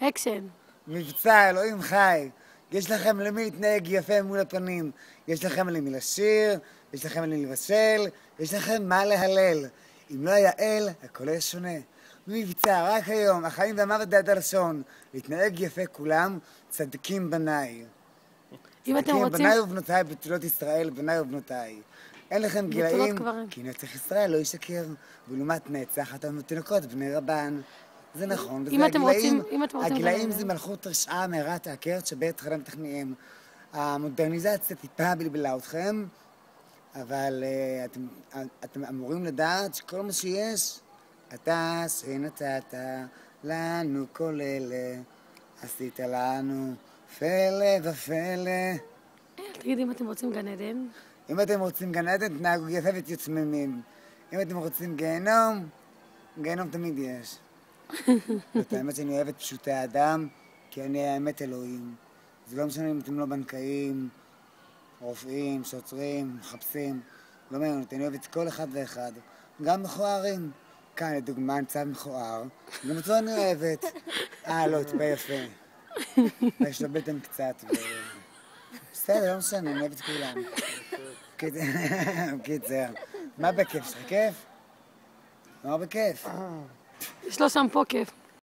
אקשן. מבצע, אלוהים חי. יש לכם למי להתנהג יפה מול הפנים. יש לכם למי לשיר, יש לכם למי לבשל, יש לכם מה להלל. אם לא היה אל, הכל היה שונה. מבצע, רק היום, החיים והמוות דעת הלשון. להתנהג יפה כולם, צדקים בניי. אם אתם רוצים... בניי ובנותיי, בתולות ישראל, בניי ובנותיי. אין לכם גילאים, כי נצח ישראל לא ישקר. ולעומת נצח, אתם מתינוקות בני רבן. זה נכון, וזה הגילאים. הגילאים זה מלכות רשעה מהרת העקרת שבית חלם תכניהם. המודרניזציה טיפה בלבלה אתכם, אבל אתם אמורים לדעת שכל מה שיש, אתה שנתת לנו כל אלה, עשית לנו פלא ופלא. תגיד, אם אתם רוצים גן עדן? אם אתם רוצים גן עדן, תנהגו יפה ותהיו צממים. אם אתם רוצים גיהנום, גיהנום תמיד יש. זאת האמת שאני אוהבת פשוטי האדם, כי אני האמת אלוהים. זה לא משנה אם אתם לא בנקאים, רופאים, שוטרים, מחפשים. לא מעניין, אני אוהבת כל אחד ואחד. גם מכוערים. כאן לדוגמה נצא מכוער, גם אותו אני אוהבת. לא, תפה יפה. יש לו בטן קצת. בסדר, לא משנה, אני אוהבת את כולם. קיצר. מה בכיף? שלך כיף? מה בכיף? יש לו שם פה כיף.